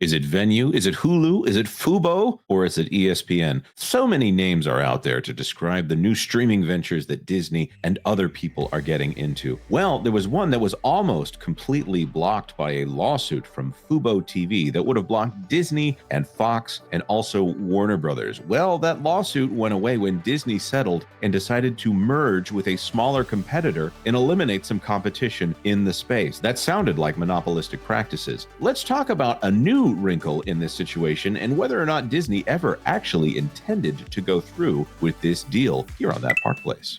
Is it Venu? Is it Hulu? Is it Fubo? Or is it ESPN? So many names are out there to describe the new streaming ventures that Disney and other people are getting into. Well, there was one that was almost completely blocked by a lawsuit from FuboTV that would have blocked Disney and Fox and also Warner Brothers. Well, that lawsuit went away when Disney settled and decided to merge with a smaller competitor and eliminate some competition in the space. That sounded like monopolistic practices. Let's talk about a new wrinkle in this situation and whether or not Disney ever actually intended to go through with this deal here on That Park Place.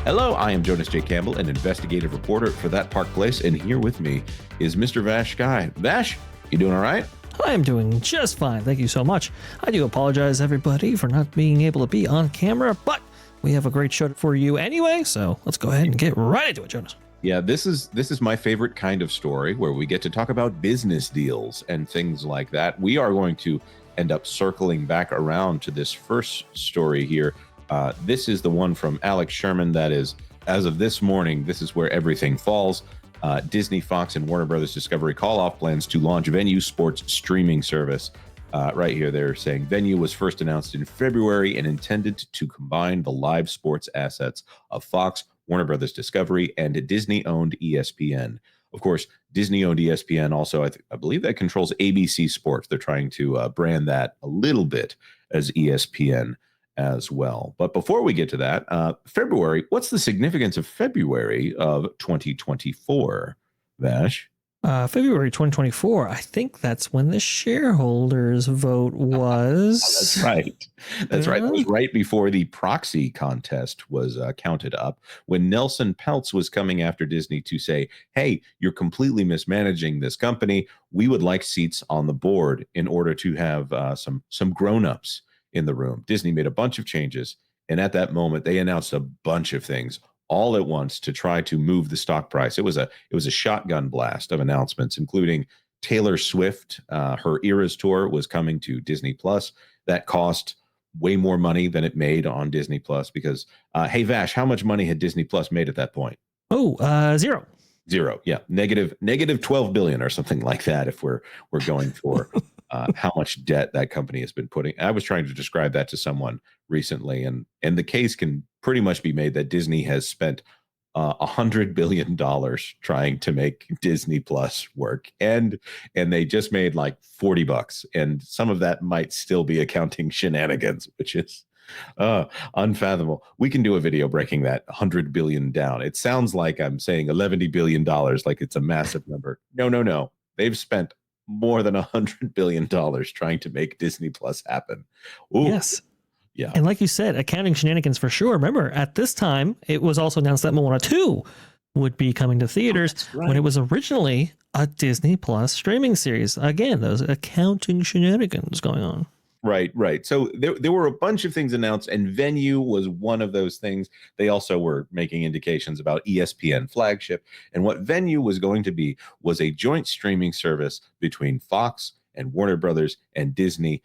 Hello, I am Jonas J. Campbell, an investigative reporter for That Park Place, and here with me is Mr. VashSky. Vash, you doing all right? I am doing just fine, thank you so much. I do apologize, everybody, for not being able to be on camera, but we have a great show for you anyway, so let's go ahead and get right into it, Jonas. Yeah, this is my favorite kind of story where we get to talk about business deals and things like that. We are going to end up circling back around to this first story here. This is the one from Alex Sherman that is, as of this morning, this is where everything falls. Disney, Fox, and Warner Brothers Discovery call off plans to launch Venu sports streaming service. Right here, they're saying Venu was first announced in February and intended to combine the live sports assets of Fox, Warner Brothers Discovery, and Disney-owned ESPN. Of course, Disney-owned ESPN also, I believe that controls ABC Sports. They're trying to brand that a little bit as ESPN as well. But before we get to that, February, what's the significance of February of 2024, Vash? February 2024, I think that's when the shareholders vote was. That's right. That's right. That was right before the proxy contest was counted up, when Nelson Peltz was coming after Disney to say, hey, you're completely mismanaging this company. We would like seats on the board in order to have some grown-ups in the room. Disney made a bunch of changes, and at that moment, they announced a bunch of things all at once to try to move the stock price. It was a shotgun blast of announcements, including Taylor Swift. Her Eras tour was coming to Disney Plus. That cost way more money than it made on Disney Plus because, hey, Vash, how much money had Disney Plus made at that point? Zero. Zero. Yeah. Negative 12 billion or something like that. If we're going for how much debt that company has been putting. I was trying to describe that to someone recently, and the case can pretty much be made that Disney has spent $100 billion trying to make Disney Plus work, and they just made like $40, and some of that might still be accounting shenanigans, which is unfathomable. We can do a video breaking that 100 billion down. It sounds like I'm saying $11 billion, like it's a massive number. No. They've spent more than $100 billion trying to make Disney Plus happen. Ooh. Yes. Yeah. And like you said, accounting shenanigans for sure. Remember, at this time, it was also announced that Moana 2 would be coming to theaters when it was originally a Disney Plus streaming series. Again, those accounting shenanigans going on. Right. So there were a bunch of things announced, and Venu was one of those things. They also were making indications about ESPN flagship. And what Venu was going to be was a joint streaming service between Fox and Warner Brothers and Disney.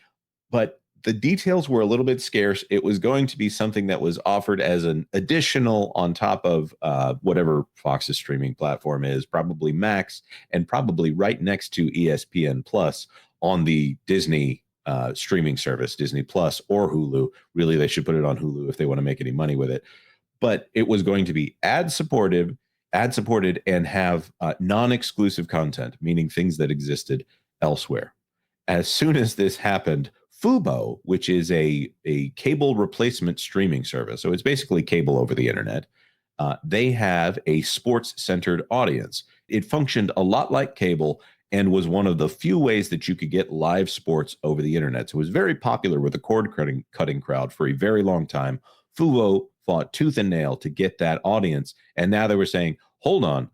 But the details were a little bit scarce. It was going to be something that was offered as an additional on top of whatever Fox's streaming platform is, probably Max, and probably right next to ESPN Plus on the Disney streaming service, Disney Plus or Hulu. Really, they should put it on Hulu if they want to make any money with it. But it was going to be ad supported, and have non-exclusive content, meaning things that existed elsewhere. As soon as this happened, Fubo, which is a cable replacement streaming service, so it's basically cable over the internet, they have a sports-centered audience. It functioned a lot like cable and was one of the few ways that you could get live sports over the internet. So it was very popular with the cord-cutting crowd for a very long time. Fubo fought tooth and nail to get that audience, and now they were saying, hold on.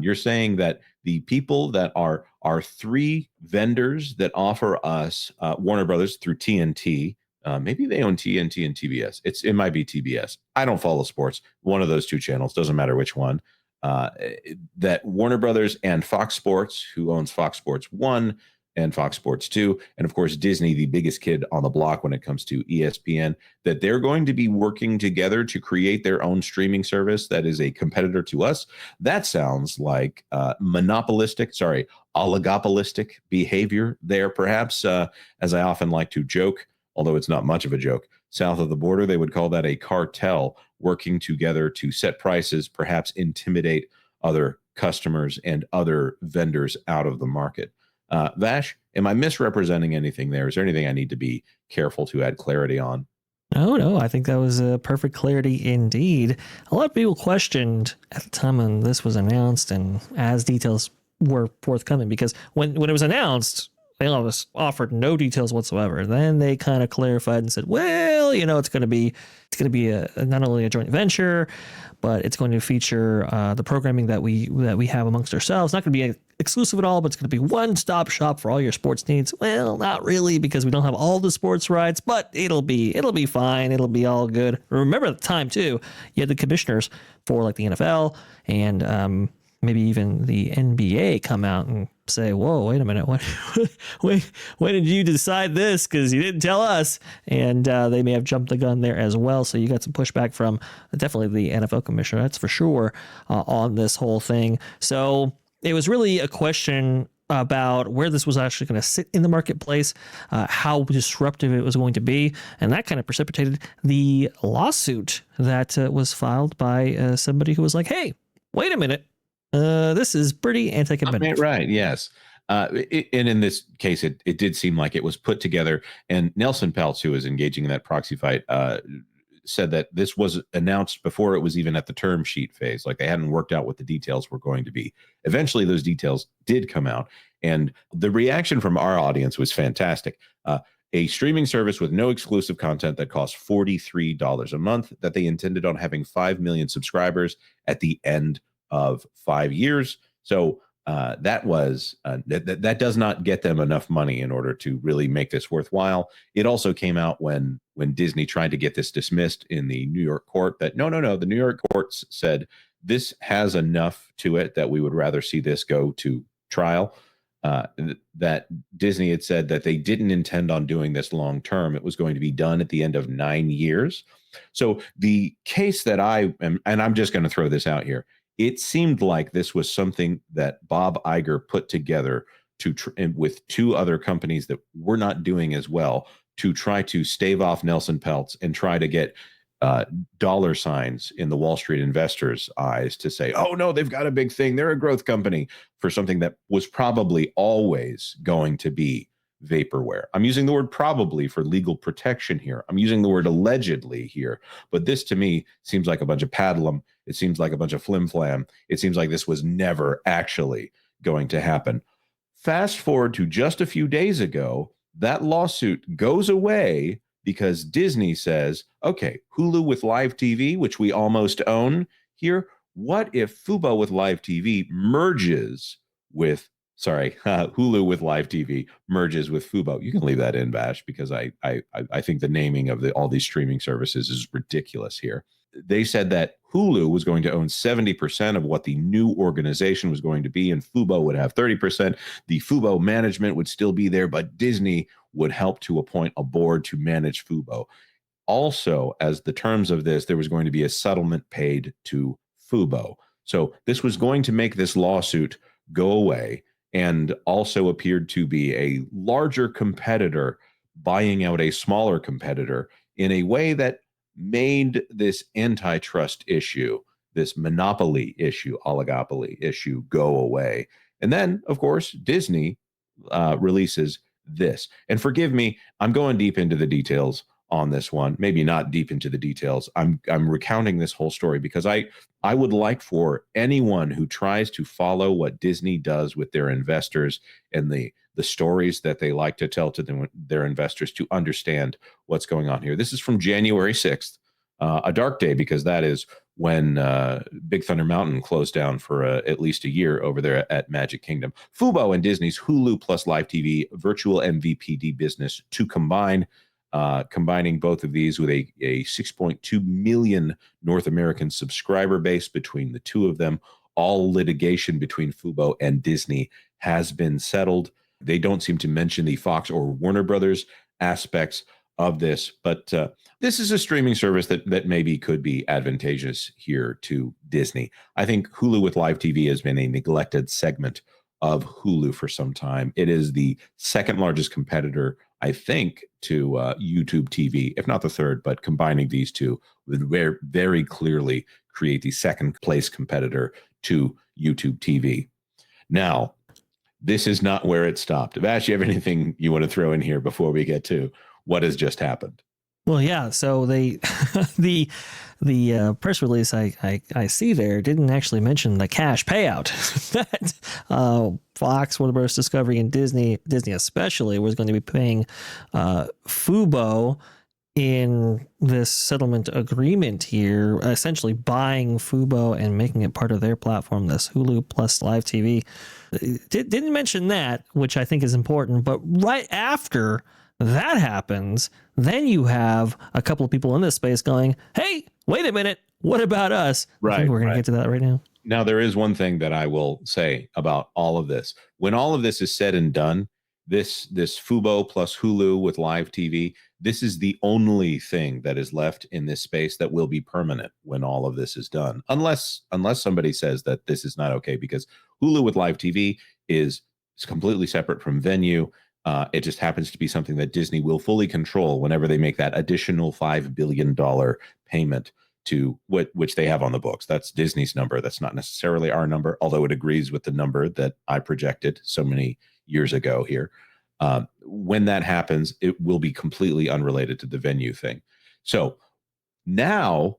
You're saying that the people that are three vendors that offer us Warner Brothers through TNT, maybe they own TNT and TBS. It might be TBS. I don't follow sports. One of those two channels, doesn't matter which one. That Warner Brothers and Fox Sports, who owns Fox Sports 1, and Fox Sports 2, and of course Disney, the biggest kid on the block when it comes to ESPN, that they're going to be working together to create their own streaming service that is a competitor to us. That sounds like oligopolistic behavior there, perhaps, as I often like to joke, although it's not much of a joke. South of the border, they would call that a cartel working together to set prices, perhaps intimidate other customers and other vendors out of the market. Vash, am I misrepresenting anything there? Is there anything I need to be careful to add clarity on? No, I think that was a perfect clarity indeed. A lot of people questioned at the time when this was announced and as details were forthcoming, because when it was announced, they always offered no details whatsoever. Then they kind of clarified and said, well, it's going to be not only a joint venture, but it's going to feature the programming that we have amongst ourselves. Not going to be exclusive at all, but it's going to be one-stop shop for all your sports needs. Well, not really, because we don't have all the sports rights, but it'll be fine. It'll be all good. Remember at the time too, you had the commissioners for like the NFL and maybe even the NBA come out and say, whoa, wait a minute. When did you decide this? Because you didn't tell us. And they may have jumped the gun there as well. So you got some pushback from definitely the NFL commissioner, that's for sure, on this whole thing. So it was really a question about where this was actually going to sit in the marketplace, how disruptive it was going to be. And that kind of precipitated the lawsuit that was filed by somebody who was like, hey, wait a minute. This is pretty anti-competitive. Right. Yes. And in this case, it did seem like it was put together. And Nelson Peltz, who was engaging in that proxy fight, said that this was announced before it was even at the term sheet phase. Like they hadn't worked out what the details were going to be. Eventually, those details did come out. And the reaction from our audience was fantastic. A streaming service with no exclusive content that costs $43 a month, that they intended on having 5 million subscribers at the end of 5 years. So that was that does not get them enough money in order to really make this worthwhile. It also came out when Disney tried to get this dismissed in the New York court that no, the New York courts said this has enough to it that we would rather see this go to trial. That Disney had said that they didn't intend on doing this long term. It was going to be done at the end of 9 years. So the case that I am, and I'm just going to throw this out here, it seemed like this was something that Bob Iger put together with two other companies that were not doing as well to try to stave off Nelson Peltz and try to get dollar signs in the Wall Street investors' eyes to say, oh, no, they've got a big thing. They're a growth company for something that was probably always going to be vaporware. I'm using the word probably for legal protection here. I'm using the word allegedly here. But this to me seems like a bunch of paddlum. It seems like a bunch of flim-flam. It seems like this was never actually going to happen. Fast forward to just a few days ago, that lawsuit goes away because Disney says, okay, Hulu with live TV, which we almost own here. What if Fubo with live TV merges with Hulu with live TV merges with Fubo? You can leave that in, Vash, because I think the naming of all these streaming services is ridiculous here. They said that Hulu was going to own 70% of what the new organization was going to be, and Fubo would have 30%. The Fubo management would still be there, but Disney would help to appoint a board to manage Fubo. Also, as the terms of this, there was going to be a settlement paid to Fubo. So this was going to make this lawsuit go away, and also appeared to be a larger competitor buying out a smaller competitor in a way that made this antitrust issue, this monopoly issue, oligopoly issue go away. And then, of course, Disney releases this. And forgive me, I'm going deep into the details on this one. Maybe not deep into the details. I'm recounting this whole story because I would like for anyone who tries to follow what Disney does with their investors and the stories that they like to tell to their investors to understand what's going on here. This is from January 6th, a dark day because that is when Big Thunder Mountain closed down for at least a year over there at Magic Kingdom. Fubo and Disney's Hulu plus live TV virtual MVPD business to combine, combining both of these with a 6.2 million North American subscriber base between the two of them. All litigation between Fubo and Disney has been settled. They don't seem to mention the Fox or Warner Brothers aspects of this, but this is a streaming service that maybe could be advantageous here to Disney. I think Hulu with live TV has been a neglected segment of Hulu for some time. It is the second largest competitor, I think, to YouTube TV, if not the third, but combining these two would very, very clearly create the second place competitor to YouTube TV. Now, this is not where it stopped. Vash, you have anything you want to throw in here before we get to what has just happened? Well, yeah. So they, the press release I see there didn't actually mention the cash payout that Fox, Warner Bros. Discovery, and Disney especially was going to be paying Fubo in this settlement agreement here, essentially buying Fubo and making it part of their platform, this hulu+live TV. Didn't mention that, which I think is important. But right after that happens, then you have a couple of people in this space going, hey, wait a minute, what about us? Right. I think we're going to get to that right now. Now, there is one thing that I will say about all of this. When all of this is said and done, this Fubo plus Hulu with live TV, this is the only thing that is left in this space that will be permanent when all of this is done, unless somebody says that this is not okay, because Hulu with live TV is completely separate from Venu. It just happens to be something that Disney will fully control whenever they make that additional $5 billion payment to which they have on the books. That's Disney's number. That's not necessarily our number, although it agrees with the number that I projected so many years ago here. When that happens, it will be completely unrelated to the Venu thing. So now,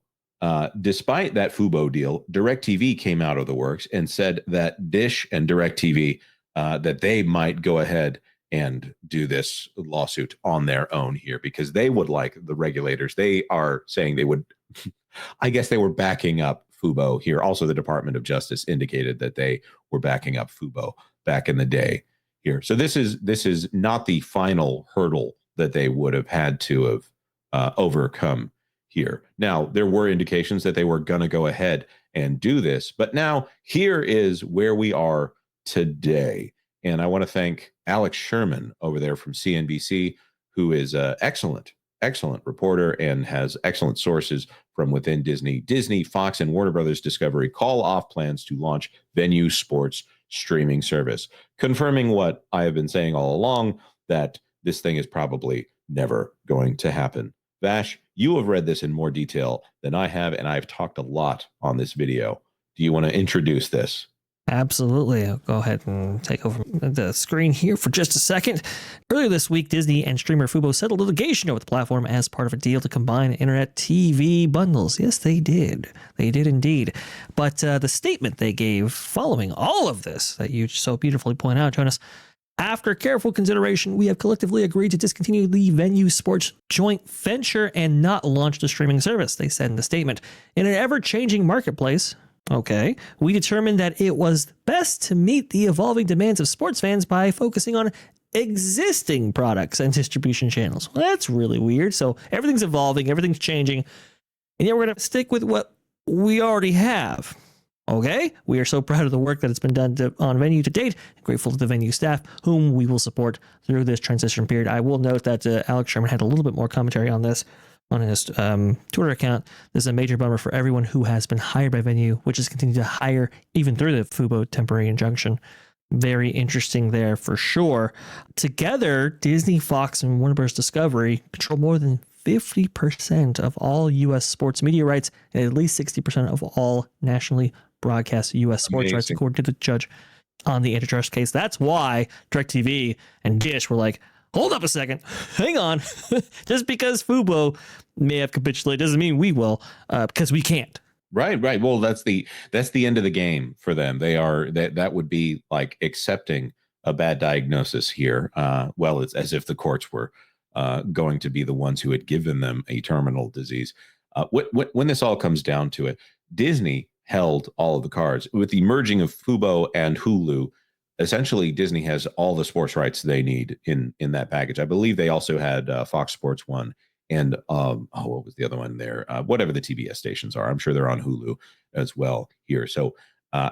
despite that Fubo deal, DirecTV came out of the works and said that Dish and DirecTV, that they might go ahead and do this lawsuit on their own here, because they would like the regulators. They are saying they would, I guess they were backing up Fubo here. Also, the Department of Justice indicated that they were backing up Fubo back in the day here. So this is not the final hurdle that they would have had to have overcome here. Now, there were indications that they were going to go ahead and do this, but now here is where we are today. And I want to thank Alex Sherman over there from CNBC, who is an excellent reporter and has excellent sources from within Disney. Disney, Fox, and Warner Brothers Discovery call off plans to launch Venu Sports streaming service, confirming what I have been saying all along, that this thing is probably never going to happen. Vash, you have read this in more detail than I have, and I've talked a lot on this video. Do you want to introduce this? Absolutely. I'll go ahead and take over the screen here for just a second. Earlier this week, Disney and streamer Fubo settled litigation over the platform as part of a deal to combine internet TV bundles. Yes, they did. They did indeed. But the statement they gave following all of this that you so beautifully point out, Jonas, after careful consideration, we have collectively agreed to discontinue the Venu Sports joint venture and not launch the streaming service, they said in the statement. In an ever-changing marketplace, okay, we determined that it was best to meet the evolving demands of sports fans by focusing on existing products and distribution channels. Well, that's really weird. So everything's evolving, everything's changing, and yet we're going to stick with what we already have. Okay, we are so proud of the work that has been done on Venu to date, and grateful to the Venu staff, whom we will support through this transition period. I will note that Alex Sherman had a little bit more commentary on this on his Twitter account. This is a major bummer for everyone who has been hired by Venu, which has continued to hire even through the Fubo temporary injunction. Very interesting there for sure. Together, Disney, Fox, and Warner Bros. Discovery control more than 50% of all U.S. sports media rights and at least 60% of all nationally broadcast U.S. sports rights, according to the judge on the antitrust case. That's why DirecTV and Dish were like, hold up a second, hang on. Just because Fubo may have capitulated doesn't mean we will, because we can't. Right. Well, that's the end of the game for them. They are that would be like accepting a bad diagnosis here. Well, it's as if the courts were going to be the ones who had given them a terminal disease. When this all comes down to it, Disney held all of the cards. With the merging of Fubo and Hulu, essentially Disney has all the sports rights they need in that package. I believe they also had Fox Sports 1 and what was the other one there? Whatever the TBS stations are. I'm sure they're on Hulu as well here. So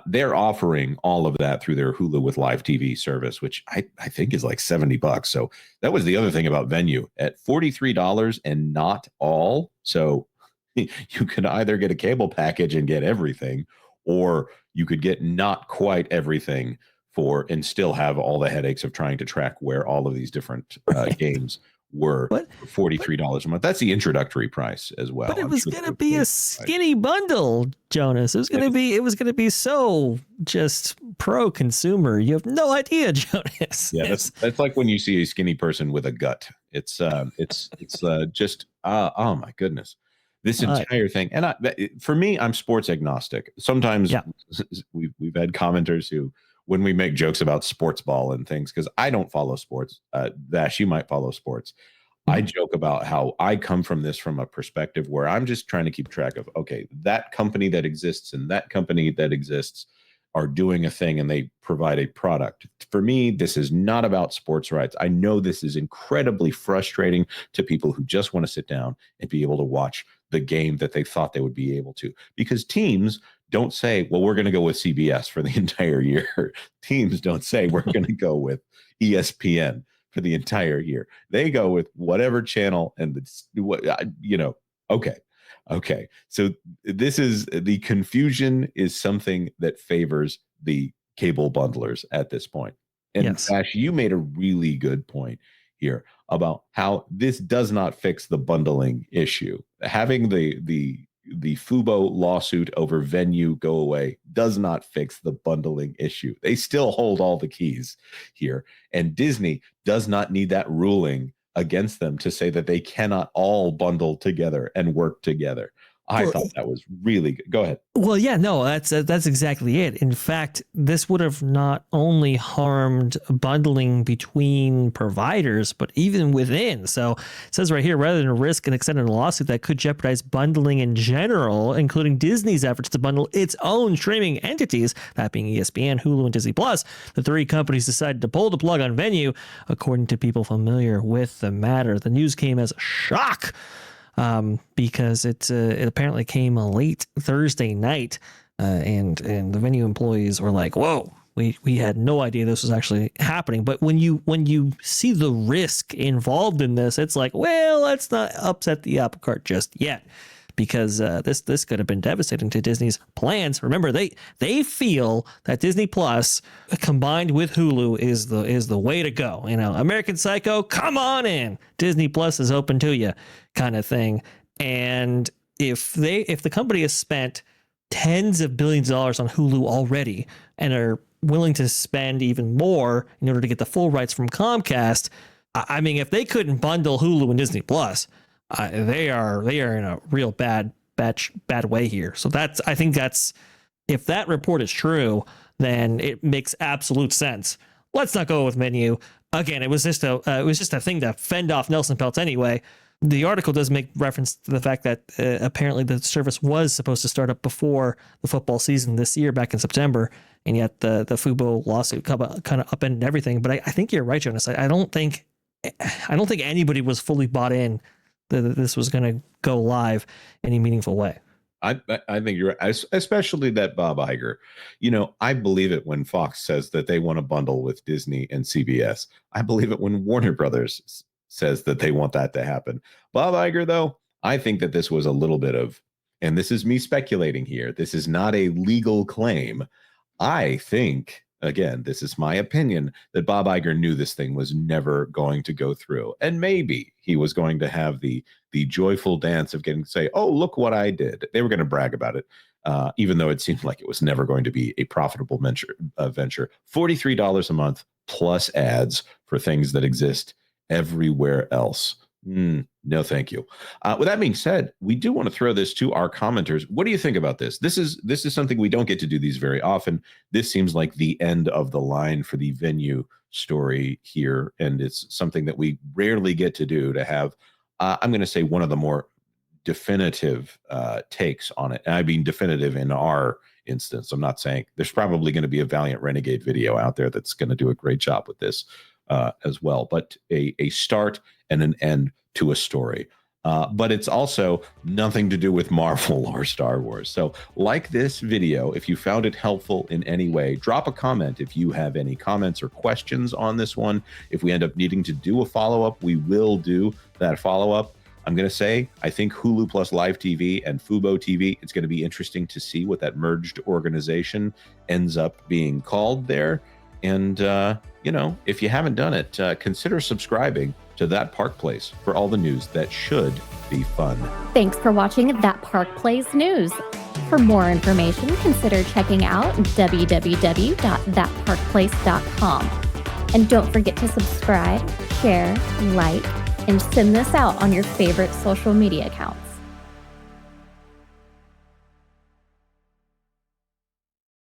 They're offering all of that through their Hulu with Live TV service, which I think is like $70. So that was the other thing about Venu at $43 and not all. So you could either get a cable package and get everything, or you could get not quite everything and still have all the headaches of trying to track where all of these different games were for $43 a month. That's the introductory price as well. But it was going to be a skinny bundle, Jonas. It was going to be so just pro consumer. You have no idea, Jonas. Yeah, that's like when you see a skinny person with a gut. It's just oh my goodness. This entire thing, and for me, I'm sports agnostic. Sometimes we've had commenters who, when we make jokes about sports ball and things, because I don't follow sports. Vash, you might follow sports. I joke about how I come from this from a perspective where I'm just trying to keep track of, okay, that company that exists and that company that exists are doing a thing and they provide a product. For me, this is not about sports rights. I know this is incredibly frustrating to people who just want to sit down and be able to watch the game that they thought they would be able to, because teams don't say, well, we're going to go with CBS for the entire year. Teams don't say we're going to go with ESPN for the entire year. They go with whatever channel and okay. So this is the confusion is something that favors the cable bundlers at this point. And Ash, you made a really good point here about how this does not fix the bundling issue. Having the Fubo lawsuit over Venu go away does not fix the bundling issue. They still hold all the keys here. And Disney does not need that ruling against them to say that they cannot all bundle together and work together. I thought that was really good. Go ahead. Well, yeah, no, that's exactly it. In fact, this would have not only harmed bundling between providers, but even within. So it says right here, rather than risk an extended lawsuit that could jeopardize bundling in general, including Disney's efforts to bundle its own streaming entities, that being ESPN, Hulu, and Disney Plus, the three companies decided to pull the plug on Venu, according to people familiar with the matter. The news came as a shock, because it apparently came late Thursday night, and the Venu employees were like, "Whoa, we had no idea this was actually happening." But when you see the risk involved in this, it's like, well, let's not upset the apple cart just yet, because this could have been devastating to Disney's plans. Remember, they feel that Disney Plus combined with Hulu is the way to go. You know, American Psycho, come on in. Disney Plus is open to you, kind of thing. And if the company has spent tens of billions of dollars on Hulu already and are willing to spend even more in order to get the full rights from Comcast, I mean, if they couldn't bundle Hulu and Disney Plus, they are in a real bad way here. So I think if that report is true, then it makes absolute sense. Let's not go with Venu. Again, it was just a thing to fend off Nelson Peltz anyway. The article does make reference to the fact that apparently the service was supposed to start up before the football season this year, back in September, and yet the Fubo lawsuit kind of upended everything. But I think you're right, Jonas. I don't think anybody was fully bought in that this was going to go live any meaningful way. I think you're right, especially that Bob Iger. You know, I believe it when Fox says that they want to bundle with Disney and CBS. I believe it when Warner Brothers says that they want that to happen. Bob Iger, though, I think that this was a little bit of, and this is me speculating here, this is not a legal claim. I think, again, this is my opinion, that Bob Iger knew this thing was never going to go through. And maybe he was going to have the joyful dance of getting to say, oh, look what I did. They were going to brag about it, even though it seemed like it was never going to be a profitable venture. $43 a month plus ads for things that exist everywhere else. No, thank you. With that being said, we do want to throw this to our commenters. What do you think about this? This is something we don't get to do these very often. This seems like the end of the line for the Venu story here, and it's something that we rarely get to do, to have, I'm going to say, one of the more definitive takes on it. And I mean definitive in our instance. I'm not saying there's probably going to be a Valiant Renegade video out there that's going to do a great job with this as well, but a start and an end to a story. But it's also nothing to do with Marvel or Star Wars. So like this video, if you found it helpful in any way, drop a comment if you have any comments or questions on this one. If we end up needing to do a follow-up, we will do that follow-up. I'm going to say, I think hulu+live TV and FuboTV, it's going to be interesting to see what that merged organization ends up being called there. And, you know, if you haven't done it, consider subscribing to That Park Place for all the news that should be fun. Thanks for watching That Park Place News. For more information, consider checking out www.thatparkplace.com. And don't forget to subscribe, share, like, and send this out on your favorite social media accounts.